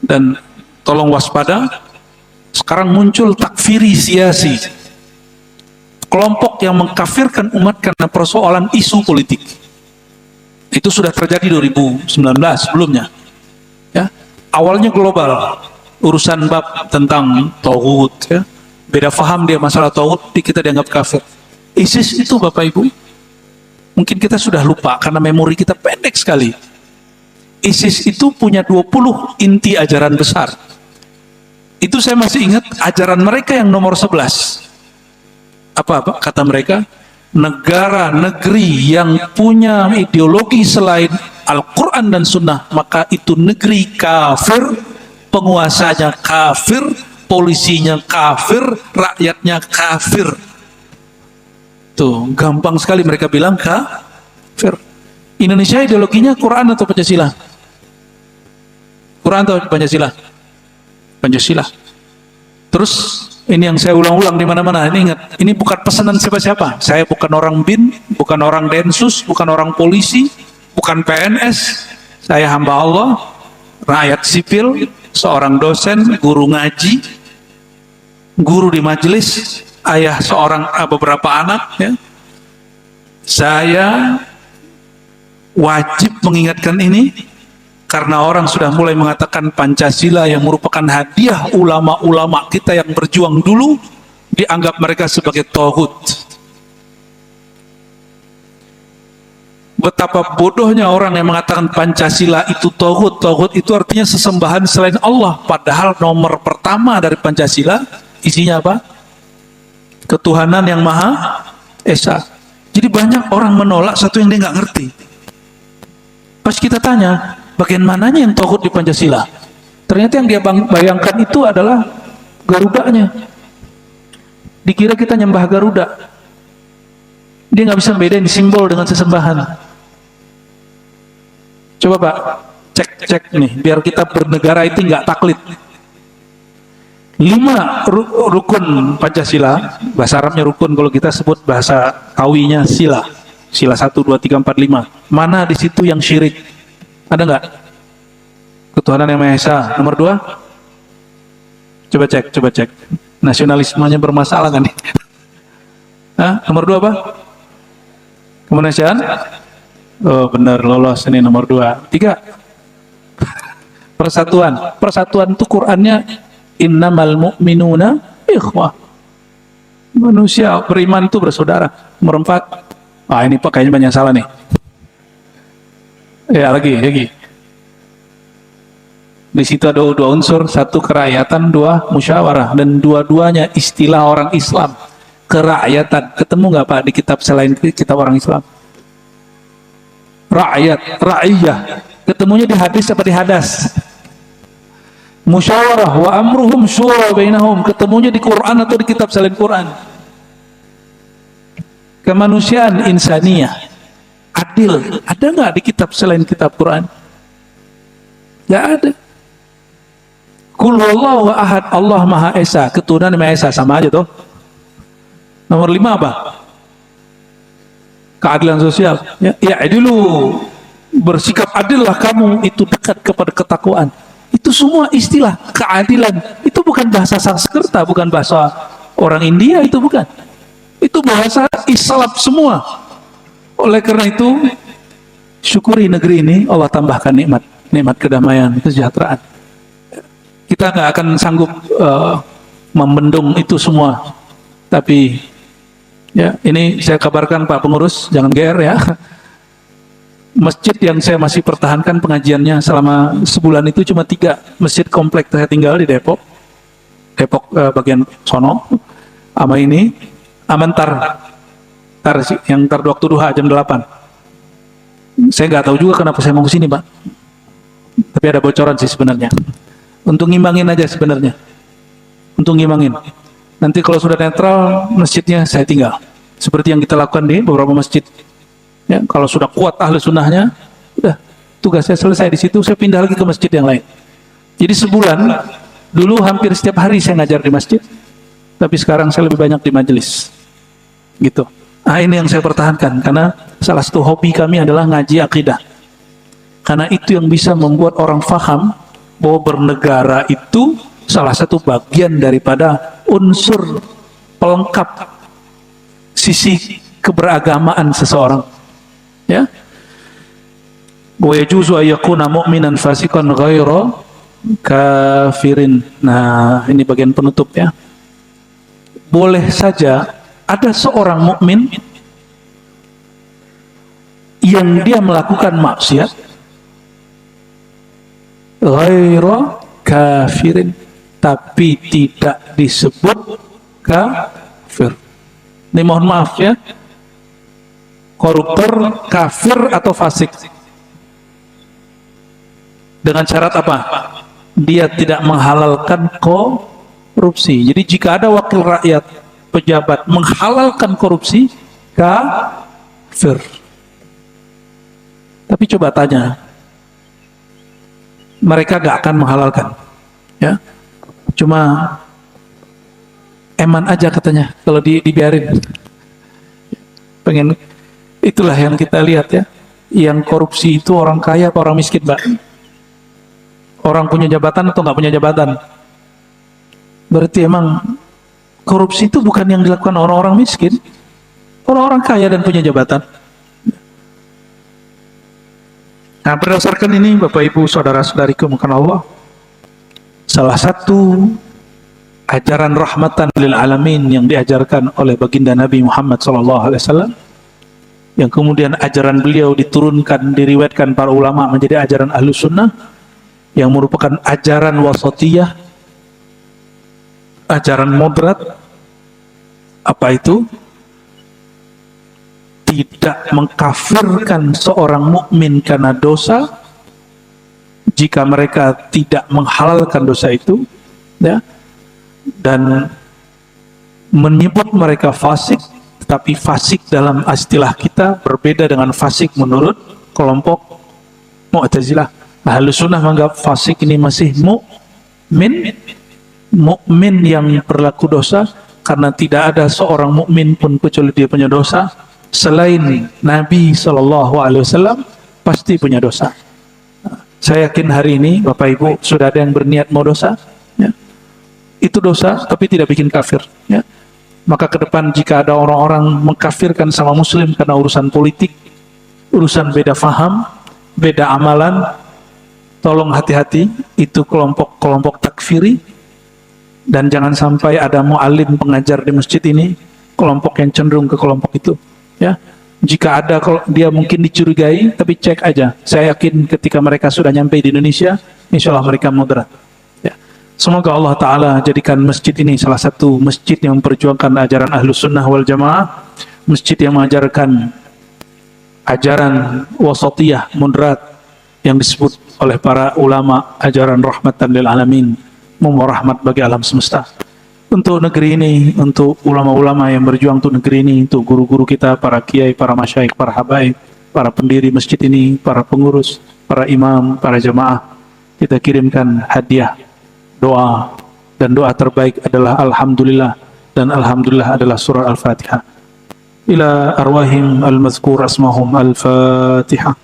Dan tolong waspada, sekarang muncul takfiri siasi, kelompok yang mengkafirkan umat karena persoalan isu politik. Itu sudah terjadi 2019 sebelumnya. Ya, awalnya global, urusan bab tentang tauhid, ya. Beda faham dia masalah tauhid, kita dianggap kafir. ISIS itu Bapak Ibu, mungkin kita sudah lupa karena memori kita pendek sekali. ISIS itu punya 20 inti ajaran besar. Itu saya masih ingat ajaran mereka yang nomor 11. Apa kata mereka? Negara negeri yang punya ideologi selain Al-Quran dan Sunnah, maka itu negeri kafir, penguasanya kafir, polisinya kafir, rakyatnya kafir. Tuh, gampang sekali mereka bilang kafir. Indonesia ideologinya Quran atau Pancasila? Quran atau Pancasila? Pancasila. Terus ini yang saya ulang-ulang di mana-mana. Ini ingat, ini bukan pesanan siapa-siapa. Saya bukan orang BIN, bukan orang Densus, bukan orang polisi, bukan PNS. Saya hamba Allah, rakyat sipil, seorang dosen, guru ngaji, guru di majelis, ayah seorang beberapa anak. Ya. Saya wajib mengingatkan ini karena orang sudah mulai mengatakan Pancasila yang merupakan hadiah ulama-ulama kita yang berjuang dulu, dianggap mereka sebagai tauhid. Betapa bodohnya orang yang mengatakan Pancasila itu tauhid. Tauhid itu artinya sesembahan selain Allah. Padahal nomor pertama dari Pancasila isinya apa? Ketuhanan yang Maha Esa. Jadi banyak orang menolak satu yang dia nggak ngerti. Pas kita tanya, bagian mananya yang tauhid di Pancasila? Ternyata yang dia bayangkan itu adalah Garudanya. Dikira kita nyembah Garuda. Dia nggak bisa bedain simbol dengan sesembahan. Coba Pak, cek nih, biar kita bernegara itu nggak taklid. 5 rukun Pancasila, bahasa Arabnya rukun, kalau kita sebut bahasa Kawinya sila. Sila 1, 2, 3, 4, 5. Mana di situ yang syirik? Ada nggak? Ketuhanan yang Maha Esa. Nomor 2? Coba cek. Nasionalismenya bermasalah kan nih? Hah? Nomor 2 apa? Kemanusiaan? Oh benar, lolos ini nomor 2. 3? Persatuan. Persatuan itu Qur'annya innamal mu'minuna ikhwah. Manusia beriman itu bersaudara. Nomor 4. Ini Pak kayaknya banyak salah nih. Ya lagi. Di situ ada 2 unsur, 1 kerakyatan, 2 musyawarah, dan dua-duanya istilah orang Islam. Kerakyatan, ketemu nggak Pak di kitab selain kitab orang Islam? Rakyat, ra'iyah, ketemunya di hadis apa di hadas? Musyawarah, wa amruhum syura bainahum, ketemunya di Quran atau di kitab selain Quran? Kemanusiaan, insaniyah, adil, ada nggak di kitab selain kitab Quran? Nggak ada. Qul huwallahu ahad, Allah Maha Esa, ketuhanan Maha Esa, sama aja tuh. Nomor 5 apa? Keadilan sosial. Ya dulu, bersikap adillah kamu, itu dekat kepada ketakwaan. Itu semua istilah keadilan. Itu bukan bahasa Sanskerta, bukan bahasa orang India, itu bukan. Itu bahasa Islam semua. Oleh karena itu, syukuri negeri ini, Allah tambahkan nikmat kedamaian, kesejahteraan. Kita nggak akan sanggup membendung itu semua. Tapi ya, ini saya kabarkan Pak Pengurus, jangan GR ya. Masjid yang saya masih pertahankan pengajiannya selama sebulan itu cuma 3 masjid komplek. Saya tinggal di Depok bagian sono, sama ini, Amantar, yang waktu duha jam 8. Saya nggak tahu juga kenapa saya mau kesini Pak. Tapi ada bocoran sih sebenarnya. Untuk ngimbangin aja sebenarnya. Untuk ngimbangin. Nanti kalau sudah netral, masjidnya saya tinggal. Seperti yang kita lakukan di beberapa masjid. Ya, kalau sudah kuat ahli sunnahnya, udah tugasnya selesai di situ, saya pindah lagi ke masjid yang lain. Jadi sebulan, dulu hampir setiap hari saya ngajar di masjid, tapi sekarang saya lebih banyak di majelis. Gitu. Ini yang saya pertahankan, karena salah satu hobi kami adalah ngaji akidah. Karena itu yang bisa membuat orang faham bahwa bernegara itu salah satu bagian daripada unsur pelengkap sisi keberagamaan seseorang. Ya. Wa yajuzu ayyakuna mu'minan fasiqan ghaira kafirin. Nah, ini bagian penutup ya. Boleh saja ada seorang mukmin yang dia melakukan maksiat ghaira kafirin, tapi tidak disebut kafir. Ini mohon maaf ya, koruptor kafir atau fasik dengan syarat apa? Dia tidak menghalalkan korupsi. Jadi jika ada wakil rakyat, pejabat menghalalkan korupsi, kafir. Tapi coba tanya, mereka gak akan menghalalkan, ya. Cuma eman aja katanya kalau dibiarin. Pengen, itulah yang kita lihat ya. Yang korupsi itu orang kaya atau orang miskin, Mbak? Orang punya jabatan atau nggak punya jabatan? Berarti emang korupsi itu bukan yang dilakukan orang-orang miskin, orang-orang kaya dan punya jabatan. Nah, berdasarkan ini Bapak Ibu saudara-saudariku mungkin Allah, salah satu ajaran rahmatan lil alamin yang diajarkan oleh baginda Nabi Muhammad SAW yang kemudian ajaran beliau diturunkan, diriwayatkan para ulama menjadi ajaran Ahlus Sunnah, yang merupakan ajaran wasatiyah, ajaran moderat. Apa itu? Tidak mengkafirkan seorang mukmin karena dosa jika mereka tidak menghalalkan dosa itu, ya, dan menyebut mereka fasik, tetapi fasik dalam istilah kita berbeda dengan fasik menurut kelompok Mu'tazilah. Ahlus Sunnah menganggap fasik ini masih mukmin yang berlaku dosa, karena tidak ada seorang mukmin pun kecuali dia punya dosa. Selain Nabi SAW pasti punya dosa. Saya yakin hari ini Bapak Ibu sudah ada yang berniat mau dosa, ya. Itu dosa tapi tidak bikin kafir, ya. Maka ke depan jika ada orang-orang mengkafirkan sama muslim karena urusan politik, urusan beda faham, beda amalan, tolong hati-hati, itu kelompok-kelompok takfiri. Dan jangan sampai ada mu'alim pengajar di masjid ini kelompok yang cenderung ke kelompok itu, ya. Jika ada, kalau dia mungkin dicurigai, tapi cek aja. Saya yakin ketika mereka sudah nyampe di Indonesia, insya Allah mereka moderat, ya. Semoga Allah Ta'ala jadikan masjid ini salah satu masjid yang memperjuangkan ajaran Ahlus Sunnah wal Jamaah, masjid yang mengajarkan ajaran wasatiyah, moderat, yang disebut oleh para ulama ajaran rahmatan lil alamin, membawa rahmat bagi alam semesta. Untuk negeri ini, untuk ulama-ulama yang berjuang untuk negeri ini, untuk guru-guru kita, para kiai, para masyaikh, para habaib, para pendiri masjid ini, para pengurus, para imam, para jamaah, kita kirimkan hadiah doa, dan doa terbaik adalah alhamdulillah, dan alhamdulillah adalah surah Al-Fatihah. Ila arwahim al-mazkur asmahum al-Fatihah.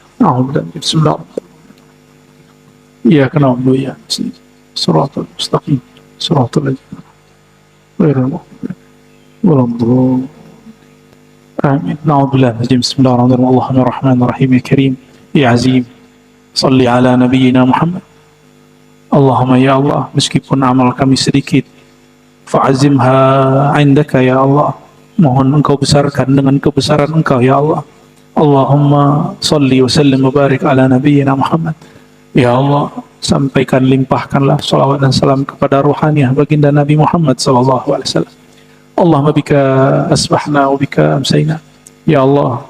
Bismillahirrahmanirrahim. Iyyaka na'budu wa iyyaka nasta'in. Shiratal mustaqim. Shiratal ladzina ghairil maghdubi 'alaihim waladdallin. Amin. Na'udzubillah. Bismillahirrahmanirrahim. Allahumma rahmanir rahim ya karim ya azim. Salli ala nabiyyina Muhammad. Allahumma ya Allah, meskipun amal kami sedikit, fa'azimha 'indaka ya Allah. Mohon Engkau besarkan dengan kebesaran Engkau ya Allah. Allahumma salli wa sallim wa barik ala nabiyyina Muhammad. Ya Allah, sampaikan, limpahkanlah salawat dan salam kepada ruhaniah baginda Nabi Muhammad sallallahu alaihi wasallam. Allahumma bika asbahna wa bika amsayna. Ya Allah,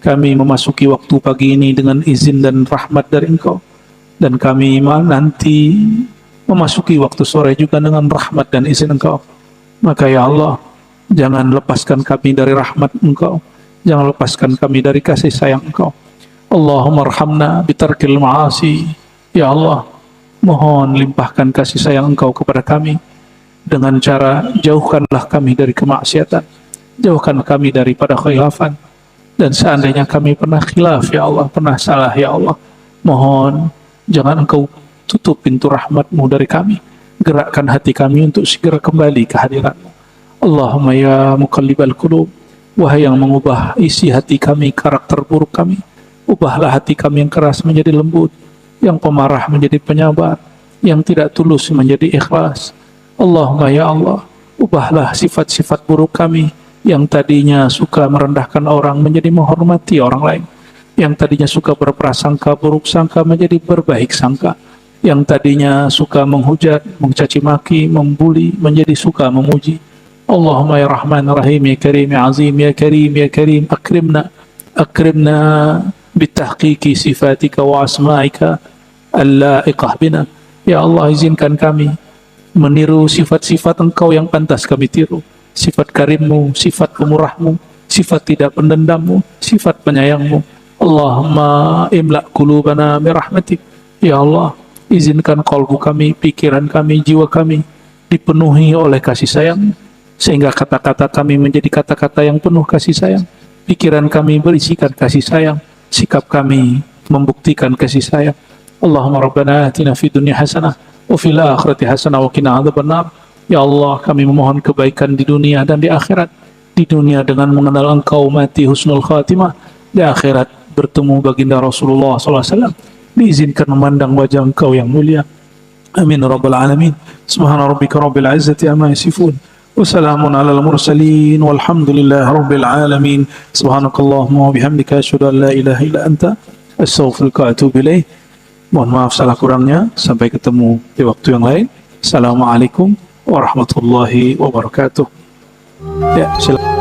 kami memasuki waktu pagi ini dengan izin dan rahmat dari Engkau, dan kami nanti memasuki waktu sore juga dengan rahmat dan izin Engkau. Maka ya Allah, jangan lepaskan kami dari rahmat Engkau, jangan lepaskan kami dari kasih sayang Engkau. Allahumma arhamna bitarkil ma'asi. Ya Allah, mohon limpahkan kasih sayang Engkau kepada kami dengan cara jauhkanlah kami dari kemaksiatan, jauhkan kami daripada khilafan. Dan seandainya kami pernah khilaf ya Allah, pernah salah ya Allah, mohon jangan Engkau tutup pintu rahmat-Mu dari kami. Gerakkan hati kami untuk segera kembali ke hadirat-Mu. Allahumma ya muqallibal qulub, wahai yang mengubah isi hati kami, karakter buruk kami, ubahlah hati kami yang keras menjadi lembut, yang pemarah menjadi penyabar, yang tidak tulus menjadi ikhlas. Allahumma ya Allah, ubahlah sifat-sifat buruk kami, yang tadinya suka merendahkan orang menjadi menghormati orang lain, yang tadinya suka berprasangka buruk sangka menjadi berbaik sangka, yang tadinya suka menghujat, mencaci maki, membuli menjadi suka memuji. Allahumma ya Rahman Rahim ya Karim ya Azim ya Karim ya Karim, akrimna bitahqiqi sifatika wa asma'ika al-la'iqah bina. Ya Allah, izinkan kami meniru sifat-sifat Engkau yang pantas kami tiru, sifat karimmu, sifat pemurahmu, sifat tidak pendendammu, sifat penyayangmu. Allahumma imla' qulubana bi rahmatik. Ya Allah, izinkan kalbu kami, pikiran kami, jiwa kami dipenuhi oleh kasih sayang, sehingga kata-kata kami menjadi kata-kata yang penuh kasih sayang, pikiran kami berisikan kasih sayang, sikap kami membuktikan kasih sayang. Allahumma rabbana atina fid dunya hasanah wa fil akhirati hasanah wa qina adzabannar. Ya Allah, kami memohon kebaikan di dunia dan di akhirat. Di dunia dengan mengenal Engkau, mati husnul khatimah. Di akhirat bertemu baginda Rasulullah SAW, diizinkan memandang wajah Engkau yang mulia. Amin rabbal alamin. Subhana rabbika rabbil izzati amma yasifun, Wassalamun alal mursalin walhamdulillahi rabbil alamin. Subhanakallahumma wa bihamdika asyhadu an la ilaha illa anta astaghfiruka wa atubu ilaik. Mohon maaf salah kurangnya. Sampai ketemu di waktu yang lain. Assalamualaikum warahmatullahi wabarakatuh. Ya, silakan.